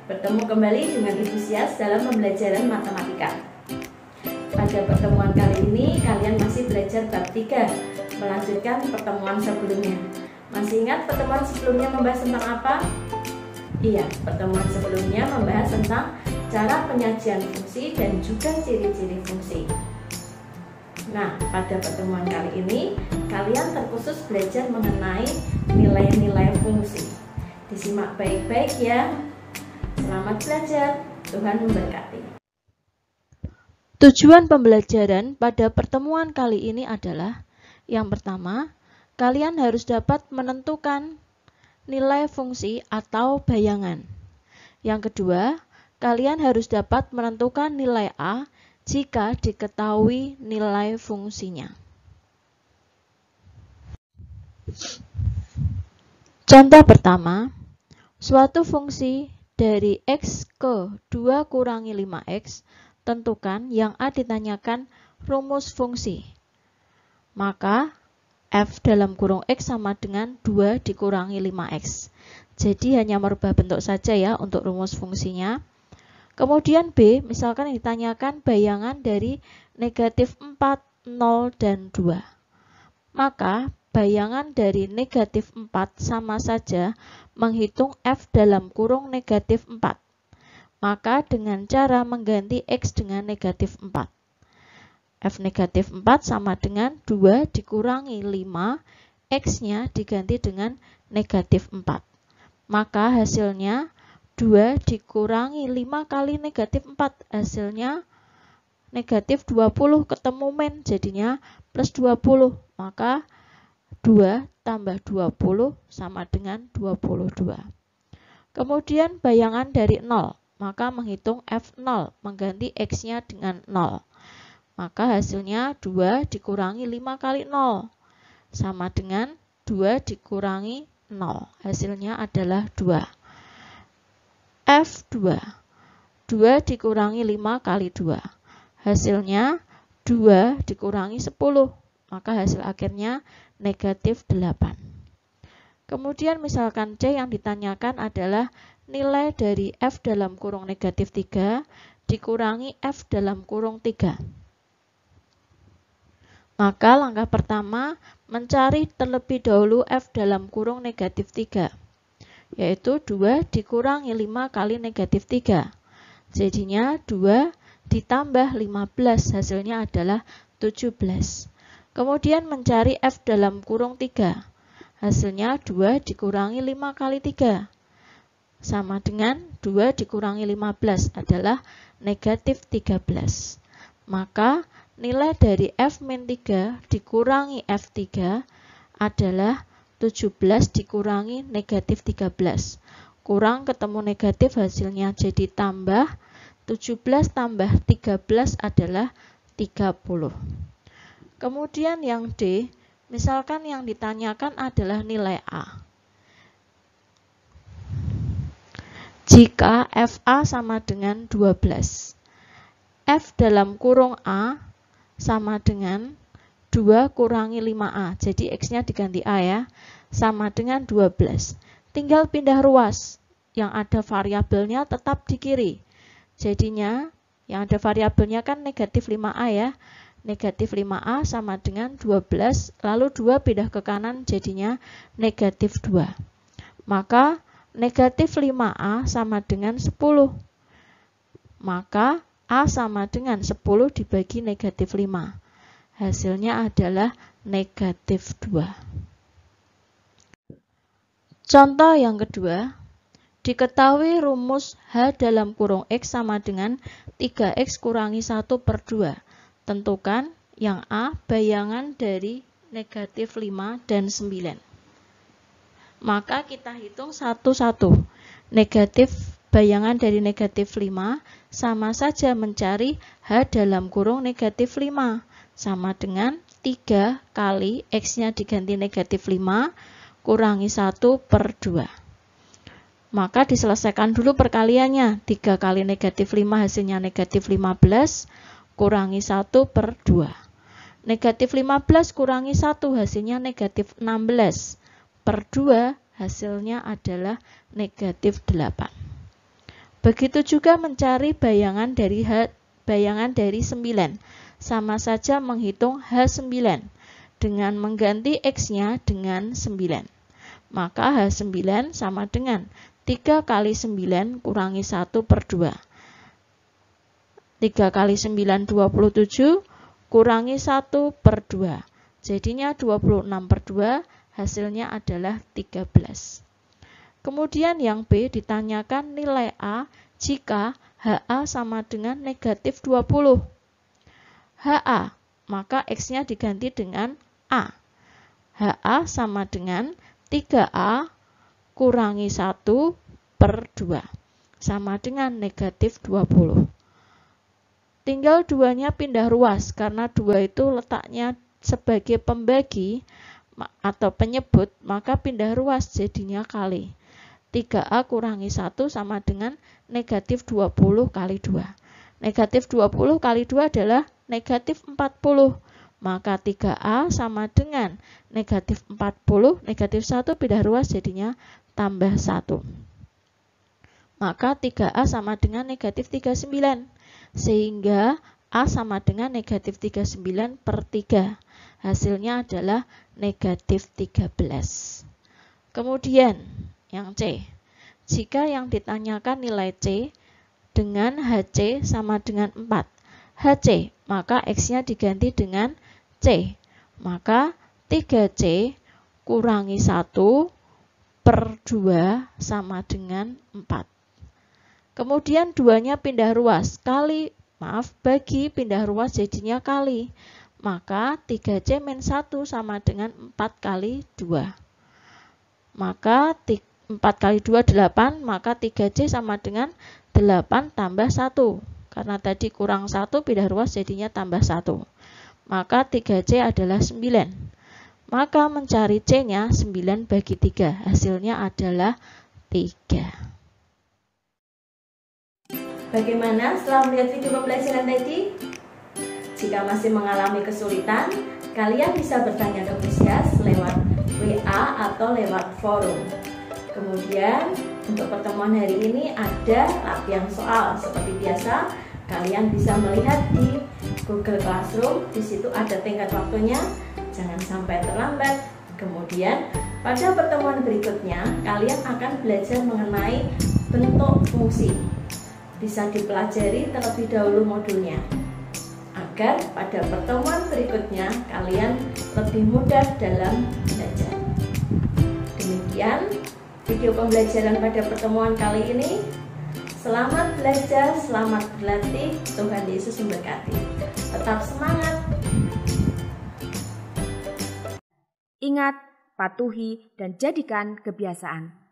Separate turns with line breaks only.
Bertemu kembali dengan Ibu Sias dalam pembelajaran matematika. Pada pertemuan kali ini kalian masih belajar bab 3, melanjutkan pertemuan sebelumnya. Masih ingat pertemuan sebelumnya membahas tentang apa? Iya, pertemuan sebelumnya membahas tentang cara penyajian fungsi dan juga ciri-ciri fungsi. Nah, pada pertemuan kali ini kalian terkhusus belajar mengenai nilai-nilai fungsi. Disimak baik-baik ya. Selamat belajar, Tuhan memberkati.
Tujuan pembelajaran pada pertemuan kali ini adalah: yang pertama, kalian harus dapat menentukan nilai fungsi atau bayangan. Yang kedua, kalian harus dapat menentukan nilai A jika diketahui nilai fungsinya. Contoh pertama, suatu fungsi dari X ke 2 kurangi 5X, tentukan yang A ditanyakan rumus fungsi. Maka F dalam kurung X sama dengan 2 dikurangi 5X. Jadi hanya merubah bentuk saja ya untuk rumus fungsinya. Kemudian B, misalkan yang ditanyakan bayangan dari negatif 4, 0, dan 2. Maka bayangan dari negatif 4 sama saja menghitung F dalam kurung negatif 4. Maka dengan cara mengganti X dengan negatif 4. F negatif 4 sama dengan 2 dikurangi 5, X-nya diganti dengan negatif 4. Maka hasilnya 2 dikurangi 5 kali negatif 4, hasilnya negatif 20, ketemu min, jadinya plus 20. Maka 2 tambah 20 sama dengan 22. Kemudian bayangan dari 0, maka menghitung F0, mengganti X-nya dengan 0. Maka hasilnya 2 dikurangi 5 kali 0, sama dengan 2 dikurangi 0. Hasilnya adalah 2. F2, 2 dikurangi 5 kali 2. Hasilnya 2 dikurangi 10. Maka hasil akhirnya negatif 8. Kemudian misalkan C yang ditanyakan adalah nilai dari F dalam kurung negatif 3 dikurangi F dalam kurung 3. Maka langkah pertama mencari terlebih dahulu F dalam kurung negatif 3. Yaitu 2 dikurangi 5 kali negatif 3. Jadinya 2 ditambah 15, hasilnya adalah 17. Kemudian mencari F dalam kurung 3. Hasilnya 2 dikurangi 5 kali 3. Sama dengan 2 dikurangi 15 adalah negatif 13. Maka nilai dari F-3 dikurangi F3 adalah 17 dikurangi negatif 13. Kurang ketemu negatif, hasilnya jadi tambah. 17 tambah 13 adalah 30. Kemudian yang D, misalkan yang ditanyakan adalah nilai A. Jika FA sama dengan 12. F dalam kurung A sama dengan 2 kurangi 5A, jadi X-nya diganti A ya, sama dengan 12. Tinggal pindah ruas, yang ada variabelnya tetap di kiri. Jadinya, yang ada variabelnya kan negatif 5A ya, negatif 5A sama dengan 12, lalu 2 pindah ke kanan jadinya negatif 2. Maka negatif 5A sama dengan 10. Maka A sama dengan 10 dibagi negatif 5. Hasilnya adalah negatif 2. Contoh yang kedua, diketahui rumus H dalam kurung X sama dengan 3X kurangi 1 per 2. Tentukan yang A bayangan dari negatif 5 dan 9. Maka kita hitung satu-satu. Bayangan dari negatif 5 sama saja mencari H dalam kurung negatif 5. Sama dengan 3 kali X-nya diganti negatif 5 kurangi 1 per 2. Maka diselesaikan dulu perkaliannya. 3 kali negatif 5 hasilnya negatif 15 kurangi 1 per 2. Negatif 15 kurangi 1 hasilnya negatif 16 per 2 hasilnya adalah negatif 8. Begitu juga mencari bayangan dari 9. Sama saja menghitung H9 dengan mengganti X-nya dengan 9. Maka H9 sama dengan 3 kali 9 kurangi 1 per 2. 3 kali 9 27 kurangi 1 per 2. Jadinya 26 per 2, hasilnya adalah 13. Kemudian yang B ditanyakan nilai A jika HA sama dengan negatif 20. HA, maka X-nya diganti dengan A. HA sama dengan 3A kurangi 1 per 2. Sama dengan negatif 20. Tinggal 2-nya pindah ruas, karena 2 itu letaknya sebagai pembagi atau penyebut, maka pindah ruas jadinya kali. 3A kurangi 1 sama dengan negatif 20 kali 2. Negatif 20 kali 2 adalah negatif 40. Maka 3A sama dengan negatif 40, negatif 1 pindah ruas jadinya tambah 1. Maka 3A sama dengan negatif 39. Sehingga A sama dengan negatif 39 per 3. Hasilnya adalah negatif 13. Kemudian yang C, jika yang ditanyakan nilai C dengan HC sama dengan 4. HC, maka X-nya diganti dengan C. Maka 3C kurangi 1 per 2 sama dengan 4. Kemudian 2-nya pindah ruas, bagi pindah ruas jadinya kali. Maka 3C min 1 sama dengan 4 kali 2. Maka 4 kali 2, 8, maka 3C sama dengan 8 tambah 1. Karena tadi kurang 1, pindah ruas jadinya tambah 1. Maka 3C adalah 9. Maka mencari C-nya 9 bagi 3. Hasilnya adalah 3.
Bagaimana setelah melihat video pembelajaran tadi? Jika masih mengalami kesulitan, kalian bisa bertanya ke Pusias lewat WA atau lewat forum. Kemudian untuk pertemuan hari ini ada latihan soal. Seperti biasa, kalian bisa melihat di Google Classroom. Di situ ada tenggat waktunya, jangan sampai terlambat. Kemudian pada pertemuan berikutnya, kalian akan belajar mengenai bentuk fungsi. Bisa dipelajari terlebih dahulu modulnya, agar pada pertemuan berikutnya kalian lebih mudah dalam belajar. Demikian video pembelajaran pada pertemuan kali ini. Selamat belajar, selamat berlatih. Tuhan Yesus memberkati. Tetap semangat.
Ingat, patuhi dan jadikan kebiasaan.